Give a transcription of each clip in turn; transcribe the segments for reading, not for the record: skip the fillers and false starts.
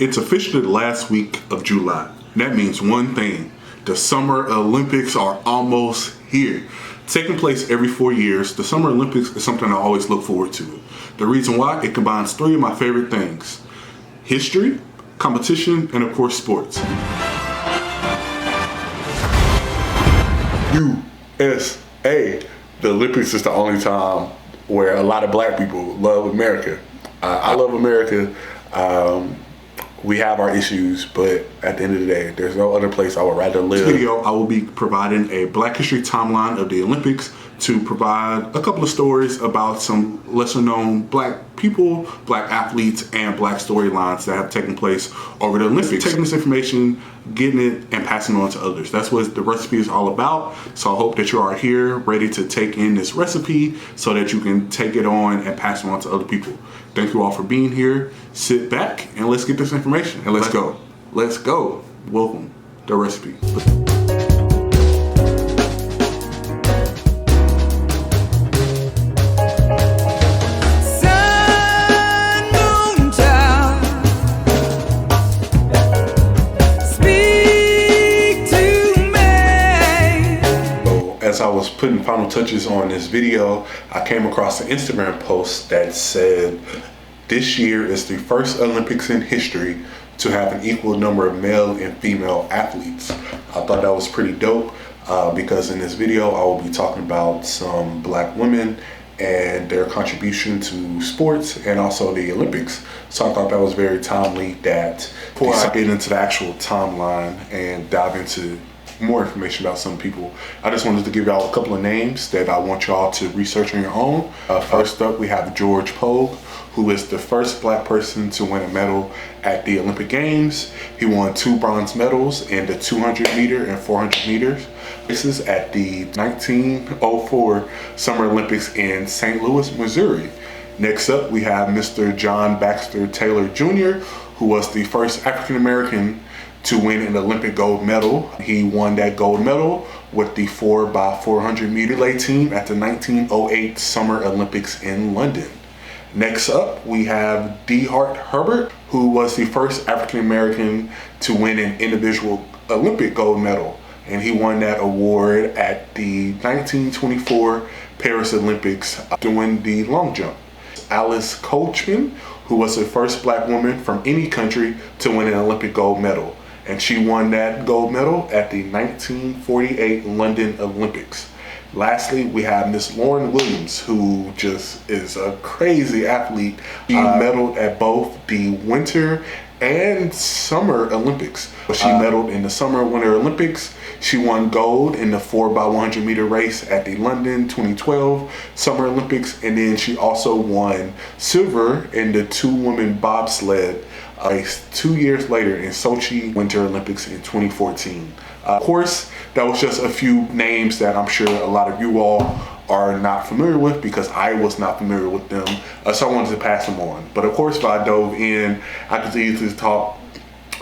It's officially the last week of July. That means one thing. The Summer Olympics are almost here. Taking place every 4 years, the Summer Olympics is something I always look forward to. The reason why, it combines three of my favorite things: history, competition, and of course sports. USA. The Olympics is the only time where a lot of black people love America. I love America. We have our issues, but at the end of the day, there's no other place I would rather live. In this video, I will be providing a Black History timeline of the Olympics to provide a couple of stories about some lesser known black people, black athletes, and black storylines that have taken place over the Olympics. Taking this information, getting it, and passing it on to others. That's what the recipe is all about. So I hope that you are here ready to take in this recipe so that you can take it on and pass it on to other people. Thank you all for being here. Sit back and let's get this information and let's go. Let's go. Welcome to the recipe. As I was putting final touches on this video, I came across an Instagram post that said, this year is the first Olympics in history to have an equal number of male and female athletes. I thought that was pretty dope because in this video, I will be talking about some black women and their contribution to sports and also the Olympics. So I thought that was very timely. That before I get into the actual timeline and dive into more information about some people, I just wanted to give y'all a couple of names that I want y'all to research on your own. First up, we have George Pogue, who is the first black person to win a medal at the Olympic Games. He won 2 bronze medals in the 200 meter and 400 meters. This is at the 1904 Summer Olympics in St. Louis, Missouri. Next up, we have Mr. John Baxter Taylor Jr., who was the first African American to win an Olympic gold medal. He won that gold medal with the 4x400 meter relay team at the 1908 Summer Olympics in London. Next up, we have D. Hart Herbert, who was the first African American to win an individual Olympic gold medal, and he won that award at the 1924 Paris Olympics doing the long jump. Alice Coachman, who was the first black woman from any country to win an Olympic gold medal, and she won that gold medal at the 1948 London Olympics. Lastly, we have Miss Lauren Williams, who just is a crazy athlete. She medaled at both the Winter and Summer Olympics. She medaled in the Summer Winter Olympics. She won gold in the 4x100 meter race at the London 2012 Summer Olympics, and then she also won silver in the 2-woman bobsled race 2 years later in Sochi Winter Olympics in 2014. Of course, that was just a few names that I'm sure a lot of you all are not familiar with, because I was not familiar with them, so I wanted to pass them on. But of course, if I dove in, I could easily talk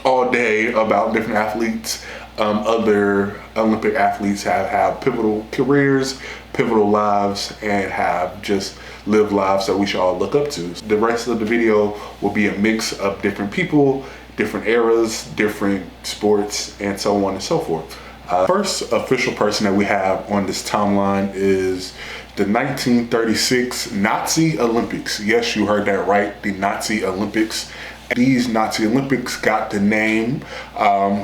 all day about different athletes. Other Olympic athletes have pivotal careers, pivotal lives, and have just lived lives that we should all look up to. The rest of the video will be a mix of different people, different eras, different sports, and so on and so forth. First official person that we have on this timeline is the 1936 Nazi Olympics. Yes, you heard that right, the Nazi Olympics. These Nazi Olympics got the name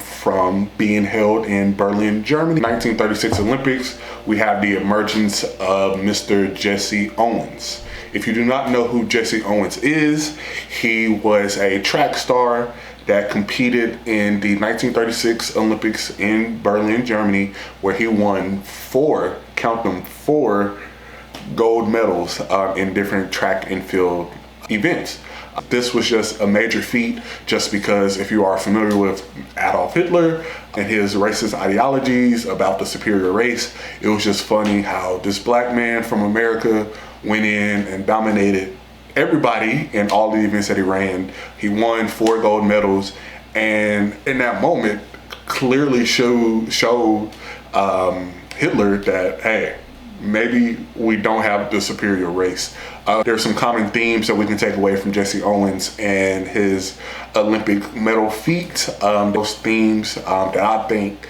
from being held in Berlin, Germany. 1936 Olympics, we have the emergence of Mr. Jesse Owens. If you do not know who Jesse Owens is, he was a track star that competed in the 1936 Olympics in Berlin, Germany, where he won 4 gold medals in different track and field events. This was just a major feat, just because if you are familiar with Adolf Hitler and his racist ideologies about the superior race, it was just funny how this black man from America went in and dominated everybody in all the events that he ran. He won 4 gold medals, and in that moment clearly showed Hitler that, hey, maybe we don't have the superior race. There's some common themes that we can take away from Jesse Owens and his Olympic medal feat. Those themes that I think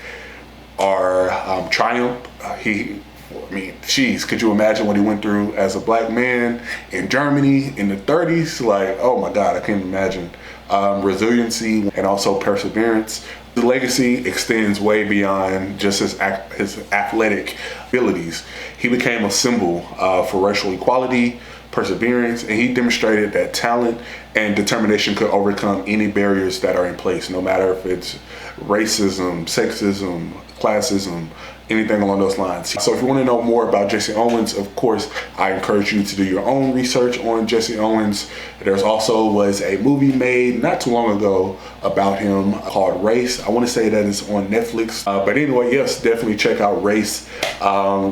are triumph. Could you imagine what he went through as a black man in Germany in the 30s? Like, oh my God, I can't imagine. Resiliency and also perseverance. The legacy extends way beyond just his athletic abilities. He became a symbol for racial equality, perseverance, and he demonstrated that talent and determination could overcome any barriers that are in place, no matter if it's racism, sexism, classism, anything along those lines. So if you want to know more about Jesse Owens, of course, I encourage you to do your own research on Jesse Owens. There's also was a movie made not too long ago about him called Race. I want to say that it's on Netflix. But anyway, yes, definitely check out Race,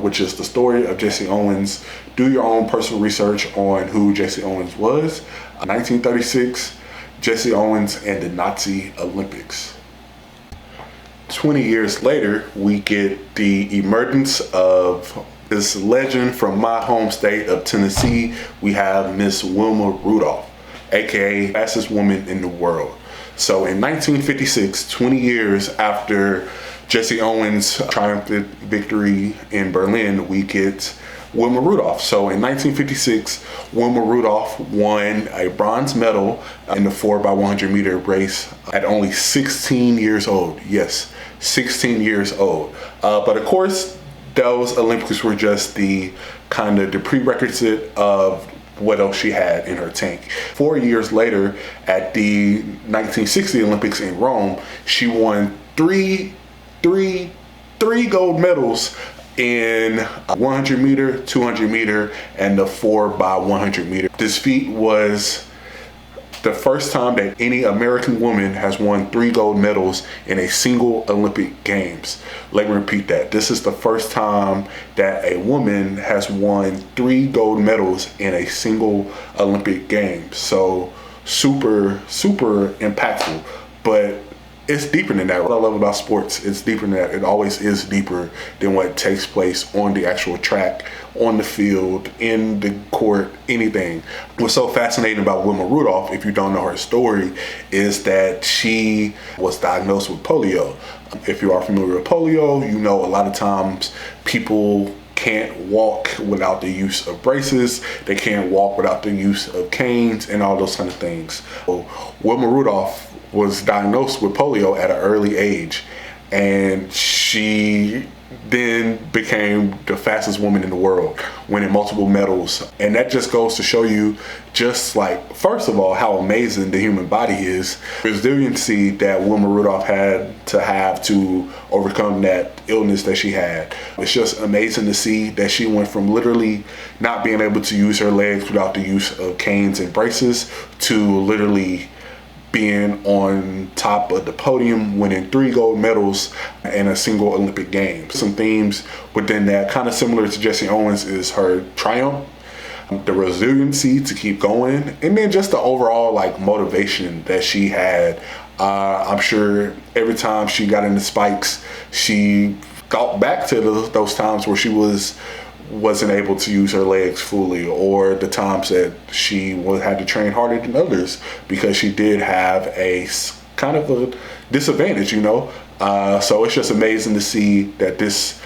which is the story of Jesse Owens. Do your own personal research on who Jesse Owens was. 1936, Jesse Owens and the Nazi Olympics. 20 years later, we get the emergence of this legend from my home state of Tennessee. We have Miss Wilma Rudolph, aka fastest woman in the world. So in 1956, 20 years after Jesse Owens' triumphant victory in Berlin, we get Wilma Rudolph. So in 1956, Wilma Rudolph won a bronze medal in the 4x100 meter race at only 16 years old. Yes, 16 years old. But of course, those Olympics were just the prerequisite of what else she had in her tank. 4 years later, at the 1960 Olympics in Rome, she won three gold medals in 100 meter, 200 meter, and the 4x100 meter. This feat was the first time that any American woman has won 3 gold medals in a single Olympic Games. Let me repeat that. This is the first time that a woman has won 3 gold medals in a single Olympic Games. So super impactful. But it's deeper than that. What I love about sports, it's deeper than that. It always is deeper than what takes place on the actual track, on the field, in the court, anything. What's so fascinating about Wilma Rudolph, if you don't know her story, is that she was diagnosed with polio. If you are familiar with polio, you know a lot of times people can't walk without the use of braces. They can't walk without the use of canes and all those kind of things. So Wilma Rudolph was diagnosed with polio at an early age, and she then became the fastest woman in the world, winning multiple medals. And that just goes to show you just like, first of all, how amazing the human body is. Resiliency that Wilma Rudolph had to overcome that illness that she had. It's just amazing to see that she went from literally not being able to use her legs without the use of canes and braces to literally being on top of the podium, winning 3 gold medals in a single Olympic Games. Some themes within that, kind of similar to Jesse Owens, is her triumph, the resiliency to keep going, and then just the overall motivation that she had. I'm sure every time she got into spikes, she thought back to those times where she wasn't able to use her legs fully, or the times that she had to train harder than others because she did have a kind of a disadvantage, so it's just amazing to see that this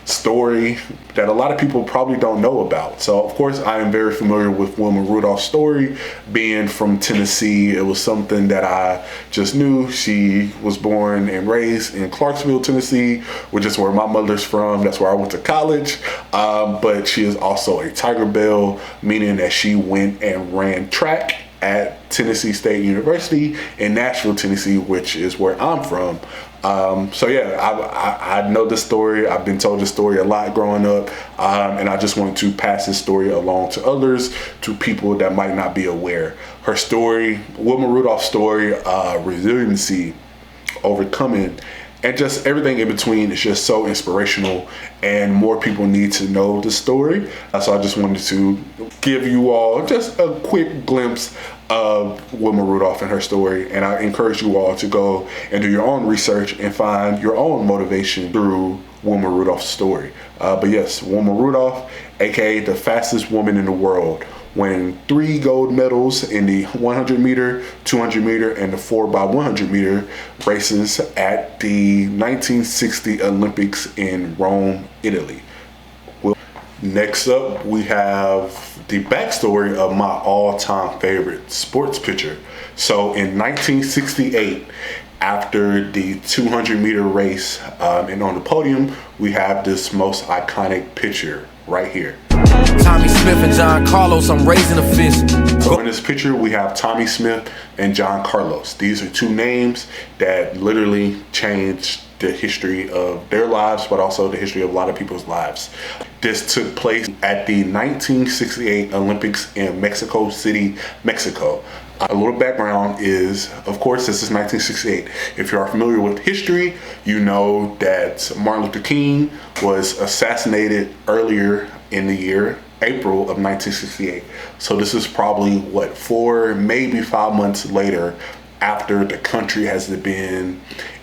story that a lot of people probably don't know about. So of course I am very familiar with Wilma Rudolph's story. Being from Tennessee, it was something that I just knew. She was born and raised in Clarksville, Tennessee, which is where my mother's from. That's where I went to college. But she is also a Tiger Belle, meaning that she went and ran track at Tennessee State University in Nashville, Tennessee, which is where I'm from. So yeah, I know this story. I've been told this story a lot growing up, and I just want to pass this story along to others, to people that might not be aware. Her story, Wilma Rudolph's story, resiliency, overcoming, and just everything in between is just so inspirational, and more people need to know the story. So I just wanted to give you all just a quick glimpse of Wilma Rudolph and her story, and I encourage you all to go and do your own research and find your own motivation through Wilma Rudolph's story. But yes, Wilma Rudolph, aka the fastest woman in the world, winning 3 gold medals in the 100 meter, 200 meter, and the 4x100 meter races at the 1960 Olympics in Rome, Italy. Next up, we have the backstory of my all-time favorite sports pitcher. So in 1968, after the 200 meter race, and on the podium, we have this most iconic picture right here. Tommy Smith and John Carlos, I'm raising a fist. So in this picture, we have Tommy Smith and John Carlos. These are 2 names that literally changed the history of their lives, but also the history of a lot of people's lives. This took place at the 1968 Olympics in Mexico City, Mexico. A little background is, of course, this is 1968. If you are familiar with history, you know that Martin Luther King was assassinated earlier in the year, April of 1968. So this is probably, 4, maybe 5 months later, after the country has been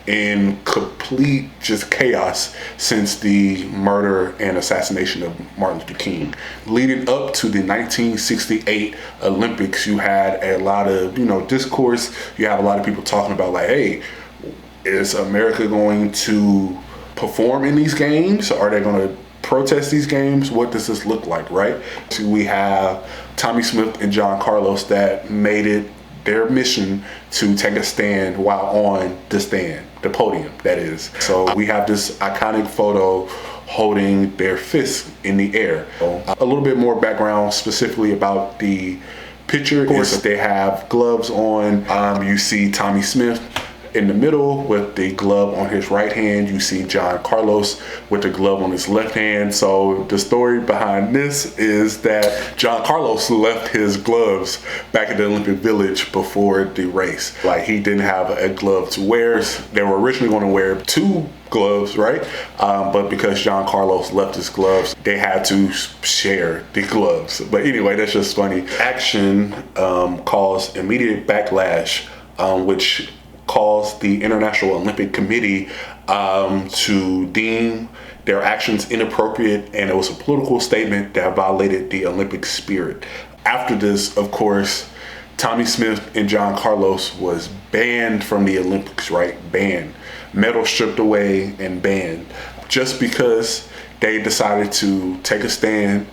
in complete just chaos since the murder and assassination of Martin Luther King. Leading up to the 1968 Olympics, you had a lot of, discourse. You have a lot of people talking about like, hey, is America going to perform in these games? Are they going to protest these games? What does this look like, right? So we have Tommy Smith and John Carlos that made it their mission to take a stand while on the stand, the podium, that is. So we have this iconic photo holding their fists in the air. A little bit more background specifically about the picture. Of course, they have gloves on. You see Tommy Smith in the middle with the glove on his right hand. You see John Carlos with the glove on his left hand. So the story behind this is that John Carlos left his gloves back at the Olympic Village before the race. Like, he didn't have a glove to wear. They were originally going to wear 2 gloves, right? But because John Carlos left his gloves, they had to share the gloves. But anyway, that's just funny. Action caused immediate backlash, which caused the International Olympic Committee to deem their actions inappropriate, and it was a political statement that violated the Olympic spirit. After this, of course, Tommy Smith and John Carlos was banned from the Olympics, right? Banned. Medals stripped away and banned, just because they decided to take a stand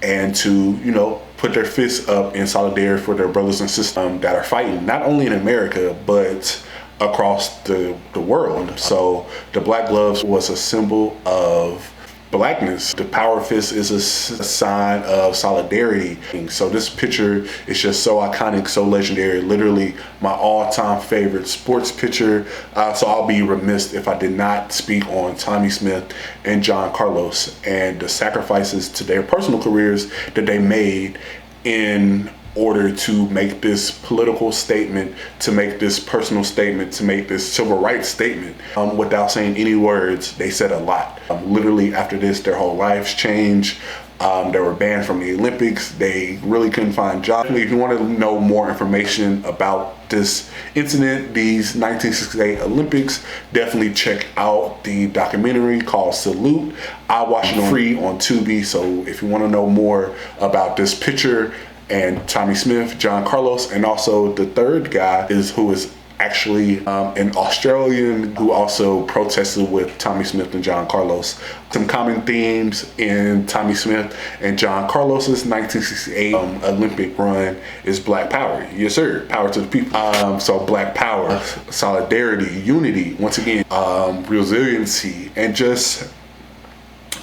and to, put their fists up in solidarity for their brothers and sisters that are fighting, not only in America, but across the world. So the black gloves was a symbol of blackness. The power fist is a sign of solidarity. So this picture is just so iconic, so legendary, literally my all-time favorite sports picture. So I'll be remiss if I did not speak on Tommy Smith and John Carlos and the sacrifices to their personal careers that they made in order to make this political statement, to make this personal statement, to make this civil rights statement. Without saying any words, they said a lot. Literally after this, their whole lives changed. They were banned from the Olympics. They really couldn't find jobs. If you want to know more information about this incident, these 1968 Olympics, definitely check out the documentary called Salute. I watched it free on Tubi. So if you want to know more about this picture and Tommy Smith, John Carlos, and also the third guy who is actually an Australian who also protested with Tommy Smith and John Carlos. Some common themes in Tommy Smith and John Carlos's 1968 Olympic run is Black Power. Yes, sir. Power to the people. So Black Power, solidarity, unity, once again, resiliency, and just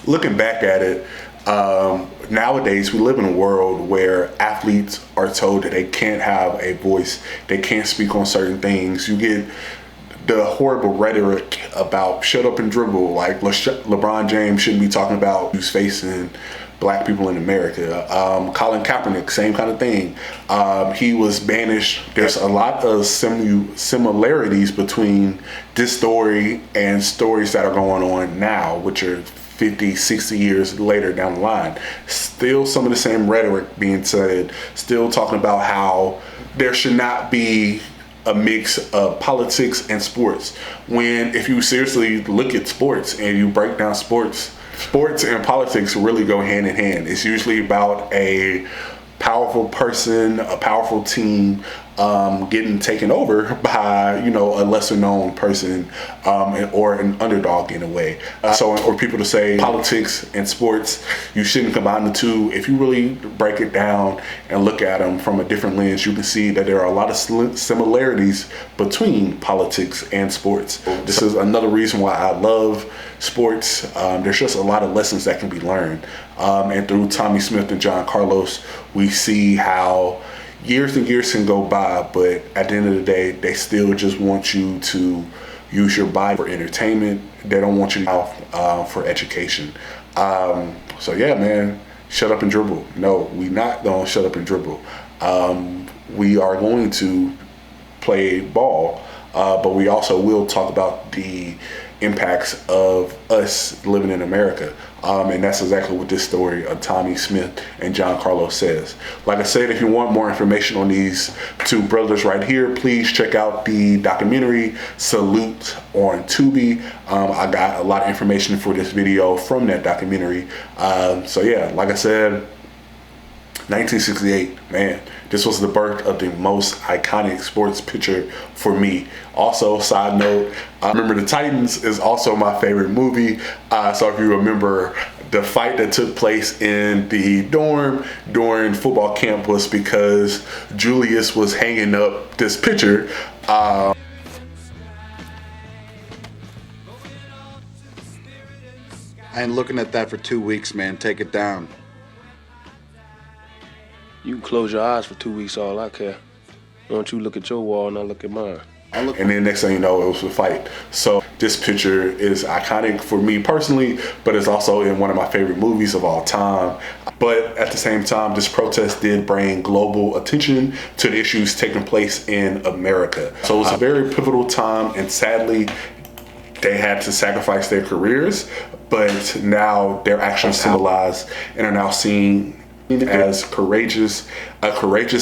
looking back at it, nowadays we live in a world where athletes are told that they can't have a voice, they can't speak on certain things. You get the horrible rhetoric about shut up and dribble, like LeBron James shouldn't be talking about who's facing black people in America. Colin Kaepernick, same kind of thing. He was banished. There's a lot of similarities between this story and stories that are going on now, which are 50, 60 years later down the line. Still some of the same rhetoric being said, still talking about how there should not be a mix of politics and sports. When if you seriously look at sports and you break down sports and politics really go hand in hand. It's usually about a powerful person, a powerful team getting taken over by, a lesser known person or an underdog in a way. So for people to say politics and sports, you shouldn't combine the two. If you really break it down and look at them from a different lens, you can see that there are a lot of similarities between politics and sports. This is another reason why I love sports. There's just a lot of lessons that can be learned. And through Tommie Smith and John Carlos, we see how years and years can go by, but at the end of the day, they still just want you to use your body for entertainment. They don't want you for education. So yeah, man, shut up and dribble. No, we not gonna shut up and dribble. We are going to play ball, but we also will talk about the impacts of us living in America. And that's exactly what this story of Tommie Smith and John Carlos says. Like I said, if you want more information on these two brothers right here, please check out the documentary Salute on Tubi. I got a lot of information for this video from that documentary. So yeah, like I said, 1968, man, this was the birth of the most iconic sports picture for me. Also, side note, Remember the Titans is also my favorite movie. So if you remember, the fight that took place in the dorm during football camp was because Julius was hanging up this picture. I ain't looking at that for 2 weeks, man. Take it down. You can close your eyes for 2 weeks, all I care. Don't you look at your wall and I look at mine. And then next thing you know, it was a fight. So this picture is iconic for me personally, but it's also in one of my favorite movies of all time. But at the same time, this protest did bring global attention to the issues taking place in America. So it was a very pivotal time, and sadly, they had to sacrifice their careers, but now they're actually symbolized and are now seen as a courageous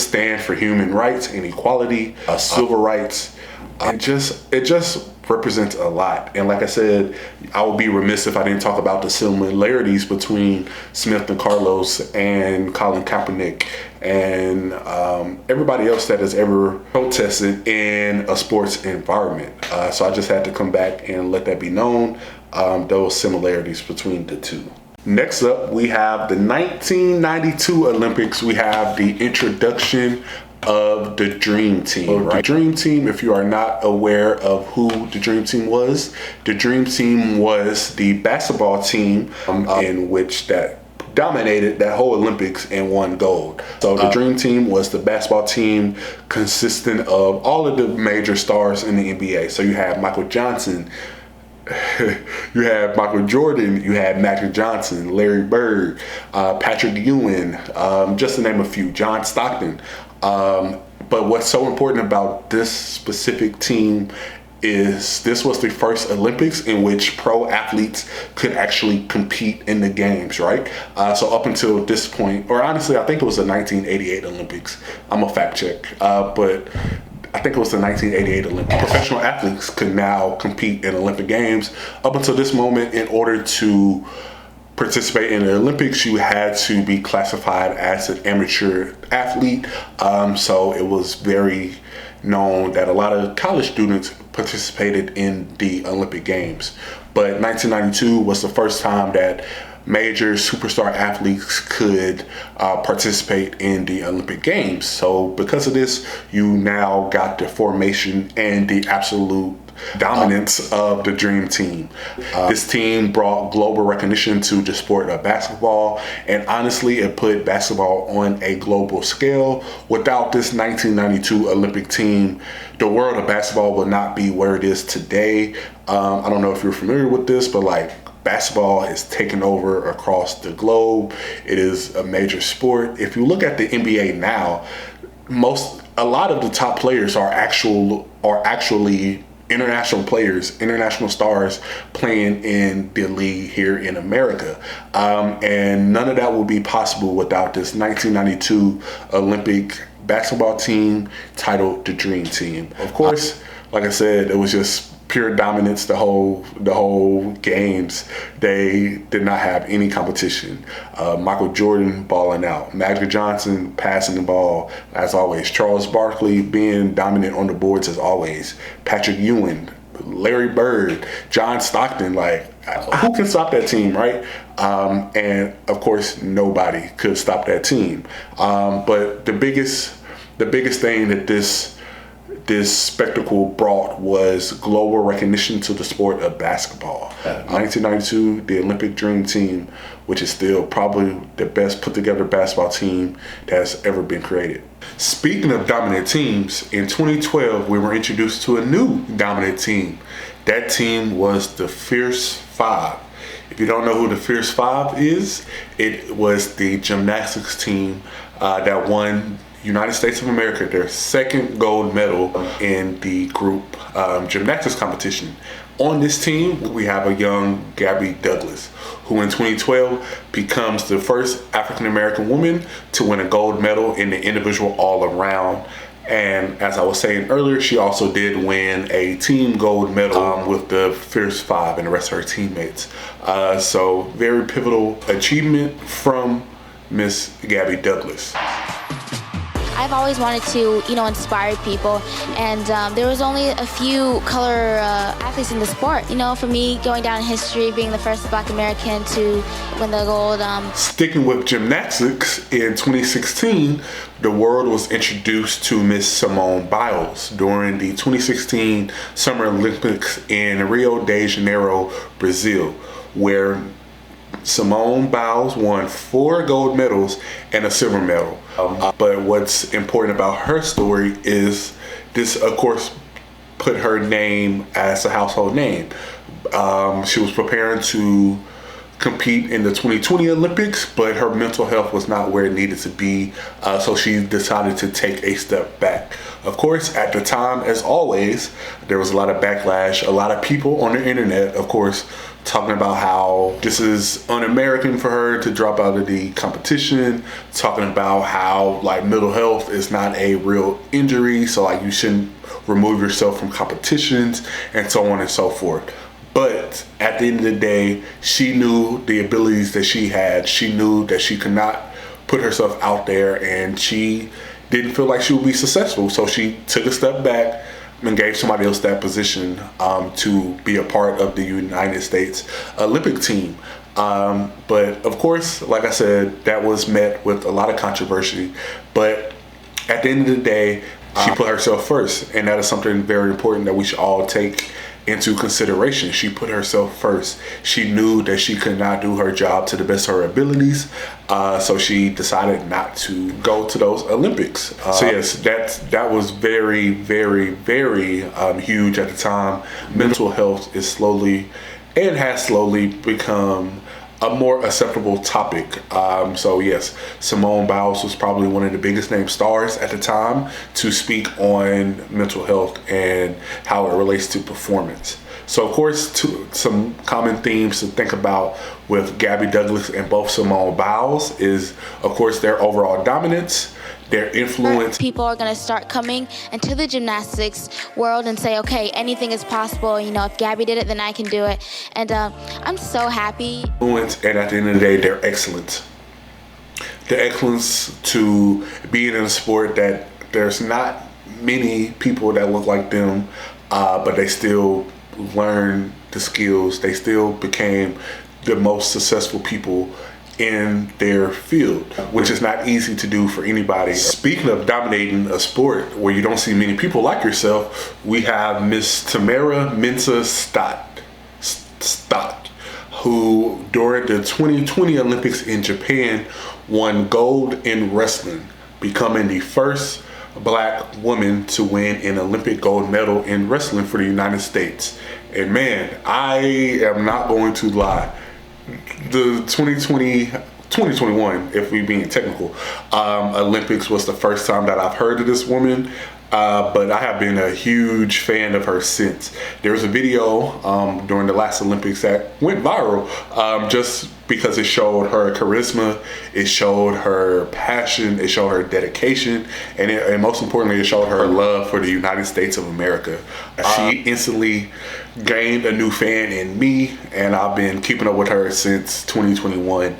stand for human rights and equality, civil rights. It just represents a lot. And like I said, I would be remiss if I didn't talk about the similarities between Smith and Carlos and Colin Kaepernick and everybody else that has ever protested in a sports environment. So I just had to come back and let that be known, those similarities between the two. Next up, we have the 1992 Olympics. We have the introduction of the Dream Team, right? The Dream Team, if you are not aware of who the Dream Team was, the Dream Team was the basketball team in which that dominated that whole Olympics and won gold. So the Dream Team was the basketball team consisting of all of the major stars in the NBA. So you have Michael Johnson, you had Michael Jordan, you had Magic Johnson, Larry Bird, Patrick Ewing, just to name a few, John Stockton. But what's so important about this specific team is this was the first Olympics in which pro athletes could actually compete in the games, right? So up until this point, or honestly, I think it was the 1988 Olympics. I'm a fact check, but I think it was the 1988 Olympics. Professional athletes could now compete in Olympic Games. Up until this moment, in order to participate in the Olympics, you had to be classified as an amateur athlete. So it was very known that a lot of college students participated in the Olympic Games. But 1992 was the first time that major superstar athletes could participate in the Olympic Games. So because of this, you now got the formation and the absolute dominance of the Dream Team. This team brought global recognition to the sport of basketball, and honestly, it put basketball on a global scale. Without this 1992 Olympic team, the world of basketball would not be where it is today. I don't know if you're familiar with this, but like basketball is taking over across the globe. It is a major sport. If you look at the NBA now, a lot of the top players are actually international players, international stars playing in the league here in America. And none of that would be possible without this 1992 Olympic basketball team titled the Dream Team. Of course, like I said, it was just pure dominance the whole games. They did not have any competition. Michael Jordan balling out, Magic Johnson passing the ball as always, Charles Barkley being dominant on the boards as always, Patrick Ewing, Larry Bird, John Stockton. Like, who can stop that team, right? And of course, nobody could stop that team. But the biggest thing that this spectacle brought was global recognition to the sport of basketball. 1992, the Olympic Dream Team, which is still probably the best put together basketball team that's ever been created. Speaking of dominant teams, in 2012, we were introduced to a new dominant team. That team was the Fierce Five. If you don't know who the Fierce Five is, it was the gymnastics team that won United States of America their second gold medal in the group gymnastics competition. On this team, we have a young Gabby Douglas, who in 2012 becomes the first African American woman to win a gold medal in the individual all-around. And as I was saying earlier, she also did win a team gold medal with the Fierce Five and the rest of her teammates. So very pivotal achievement from Miss Gabby Douglas. I've always wanted to, inspire people, and there was only a few color athletes in the sport. For me, going down in history, being the first Black American to win the gold. Sticking with gymnastics, in 2016, the world was introduced to Miss Simone Biles during the 2016 Summer Olympics in Rio de Janeiro, Brazil, where Simone Biles won 4 gold medals and a silver medal. But what's important about her story is this, of course, put her name as a household name. She was preparing to compete in the 2020 Olympics, but her mental health was not where it needed to be, so she decided to take a step back. Of course, at the time, as always, there was a lot of backlash, a lot of people on the internet, of course, talking about how this is un-American for her to drop out of the competition, talking about how mental health is not a real injury, so you shouldn't remove yourself from competitions, and so on and so forth. But at the end of the day, she knew the abilities that she had. She knew that she could not put herself out there, and she didn't feel like she would be successful. So she took a step back and gave somebody else that position to be a part of the United States Olympic team. But of course, like I said, that was met with a lot of controversy. But at the end of the day, she put herself first, and that is something very important that we should all take into consideration. She put herself first. She knew that she could not do her job to the best of her abilities, so she decided not to go to those Olympics. So yes, that was very, very, very huge at the time. Mental health is slowly and has slowly become a more acceptable topic. So yes, Simone Biles was probably one of the biggest name stars at the time to speak on mental health and how it relates to performance. So of course, some common themes to think about with Gabby Douglas and both Simone Biles is, of course, their overall dominance, their influence. People are going to start coming into the gymnastics world and say, okay, anything is possible. If Gabby did it, then I can do it. And I'm so happy. Influence, and at the end of the day, their excellence. The excellence to being in a sport that there's not many people that look like them, but they still learn the skills. They still became the most successful people in their field, which is not easy to do for anybody. Speaking of dominating a sport where you don't see many people like yourself, we have Miss Tamara Mensah Stock, who during the 2020 Olympics in Japan won gold in wrestling, becoming the first black woman to win an Olympic gold medal in wrestling for the United States. And man, I am not going to lie. The 2021, if we being technical, Olympics was the first time that I've heard of this woman. But I have been a huge fan of her since. There was a video during the last Olympics that went viral just because it showed her charisma, it showed her passion, it showed her dedication, and most importantly, it showed her love for the United States of America. She instantly gained a new fan in me, and I've been keeping up with her since 2021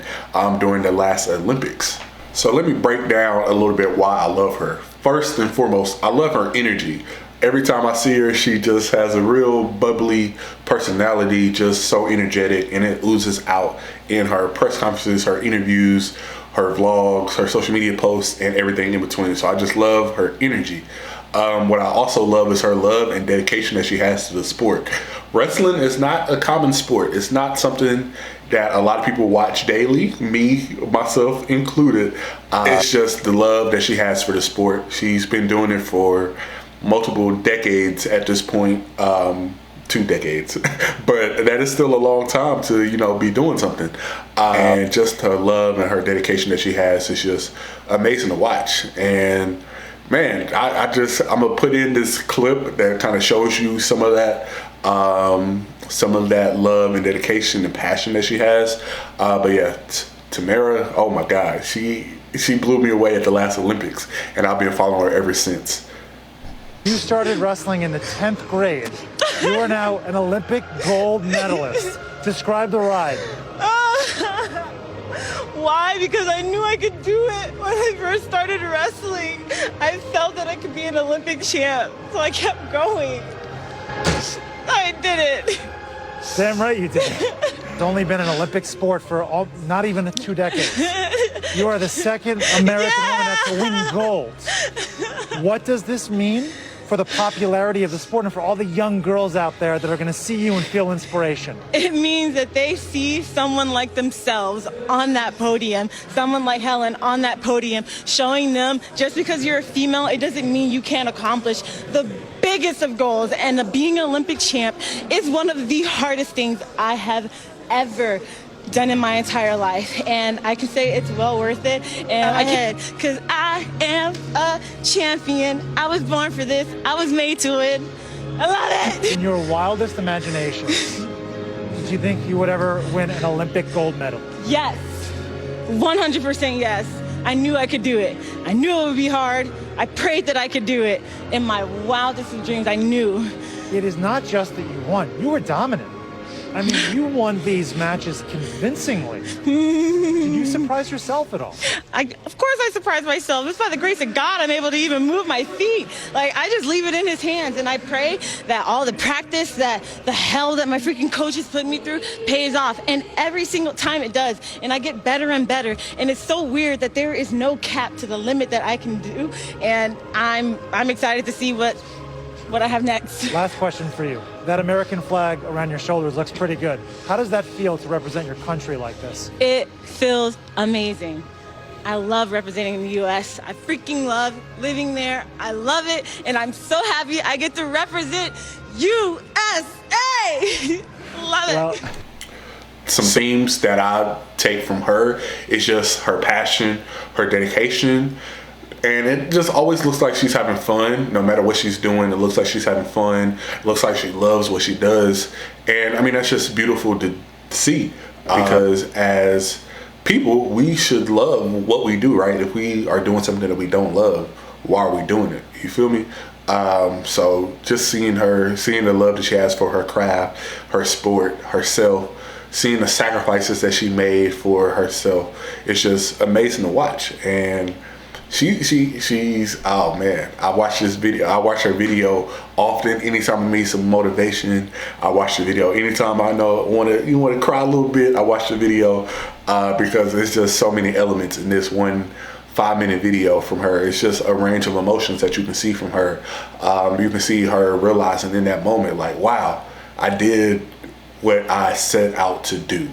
during the last Olympics. So let me break down a little bit why I love her. First and foremost, I love her energy. Every time I see her, she just has a real bubbly personality, just so energetic, and it oozes out in her press conferences, her interviews, her vlogs, her social media posts, and everything in between. So I just love her energy. What I also love is her love and dedication that she has to the sport. Wrestling is not a common sport. It's not something that a lot of people watch daily, me, myself included. It's just the love that she has for the sport. She's been doing it for multiple decades at this point, 2 decades, but that is still a long time to, be doing something. And just her love and her dedication that she has is just amazing to watch. And man, I'm gonna put in this clip that kind of shows you some of that love and dedication and passion that she has. But yeah, Tamara, oh my God, she blew me away at the last Olympics, and I've been following her ever since. You started wrestling in the 10th grade. You are now an Olympic gold medalist. Describe the ride. Why? Because I knew I could do it when I first started wrestling. I felt that I could be an Olympic champ, so I kept going. I did it. Damn right you did. It's only been an Olympic sport for not even 2 decades. You are the second American woman to win gold. What does this mean for the popularity of the sport and for all the young girls out there that are going to see you and feel inspiration? It means that they see someone like themselves on that podium, someone like Helen on that podium, showing them just because you're a female, it doesn't mean you can't accomplish the biggest of goals. And being an Olympic champ is one of the hardest things I have ever done in my entire life, and I can say it's well worth it. And because I am a champion. I was born for this. I was made to win. I love it. In your wildest imaginations, did you think you would ever win an Olympic gold medal? Yes, 100% yes. I knew I could do it. I knew it would be hard. I prayed that I could do it. In my wildest of dreams, I knew. It is not just that you won. You were dominant. I mean, you won these matches convincingly. Did you surprise yourself at all? Of course I surprised myself. It's by the grace of God I'm able to even move my feet. Like, I just leave it in his hands, and I pray that all the practice, that the hell that my freaking coaches put me through pays off. And every single time it does. And I get better and better. And it's so weird that there is no cap to the limit that I can do. And I'm excited to see what I have next. Last question for you. That American flag around your shoulders looks pretty good. How does that feel to represent your country like this? It feels amazing. I love representing the U.S. I freaking love living there. I love it, and I'm so happy I get to represent USA. Love it. Some themes that I take from her is just her passion, her dedication. And it just always looks like she's having fun. No matter what she's doing, it looks like she's having fun. It looks like she loves what she does. And I mean, that's just beautiful to see, because as people, we should love what we do, right? If we are doing something that we don't love, why are we doing it? You feel me? So just seeing the love that she has for her craft, her sport, herself, seeing the sacrifices that she made for herself, it's just amazing to watch. And she's oh man, I watch her video often. Anytime I need some motivation, I watch the video. Anytime I know you want to cry a little bit, I watch the video, because there's just so many elements in this one 5-minute video from her. It's just a range of emotions that you can see from her. You can see her realizing in that moment, like, wow, I did what I set out to do.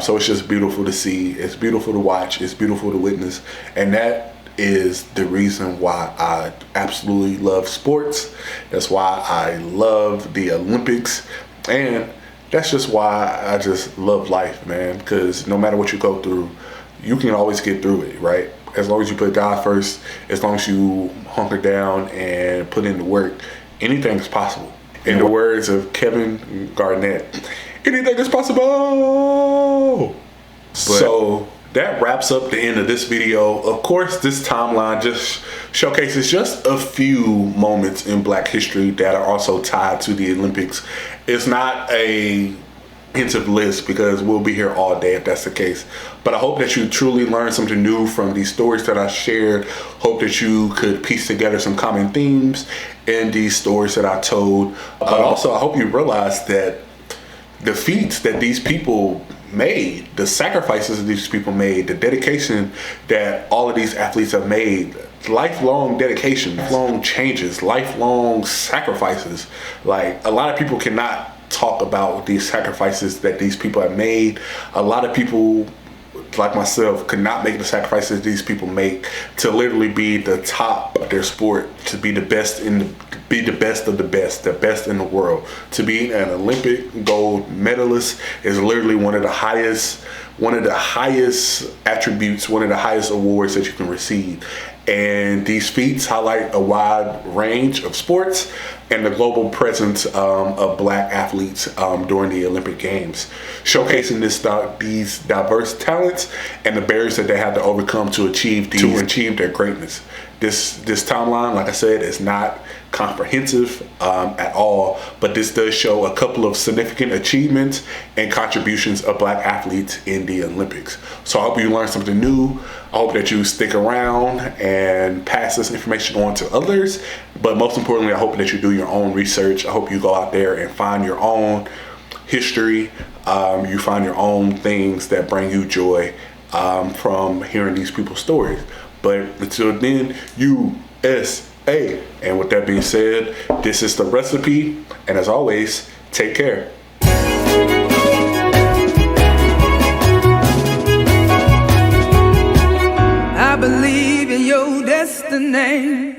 So it's just beautiful to see. It's beautiful to watch. It's beautiful to witness. And that is the reason why I absolutely love sports. That's why I love the Olympics. And that's just why I just love life, man. Because no matter what you go through, you can always get through it, right? As long as you put God first, as long as you hunker down and put in the work, anything is possible. In the words of Kevin Garnett, anything is possible. So that wraps up the end of this video. Of course, this timeline just showcases just a few moments in Black history that are also tied to the Olympics. It's not a extensive list because we'll be here all day if that's the case. But I hope that you truly learned something new from these stories that I shared. Hope that you could piece together some common themes in these stories that I told. But also, I hope you realize that the feats that these people made, the sacrifices that these people made, the dedication that all of these athletes have made, lifelong dedication, lifelong changes, lifelong sacrifices. Like, a lot of people cannot talk about these sacrifices that these people have made. A lot of people, like myself, could not make the sacrifices these people make to literally be the top of their sport, to be the best be the best of the best in the world. To be an Olympic gold medalist is literally one of the highest attributes, one of the highest awards that you can receive. And these feats highlight a wide range of sports and the global presence of Black athletes during the Olympic Games, showcasing these diverse talents and the barriers that they had to overcome to achieve their greatness. This timeline, like I said, is not comprehensive at all, but this does show a couple of significant achievements and contributions of Black athletes in the Olympics. So I hope you learned something new. I hope that you stick around and pass this information on to others. But most importantly, I hope that you do your own research. I hope you go out there and find your own history. You find your own things that bring you joy from hearing these people's stories. But until then, USA. And with that being said, this is The Recipe. And as always, take care. I believe in your destiny.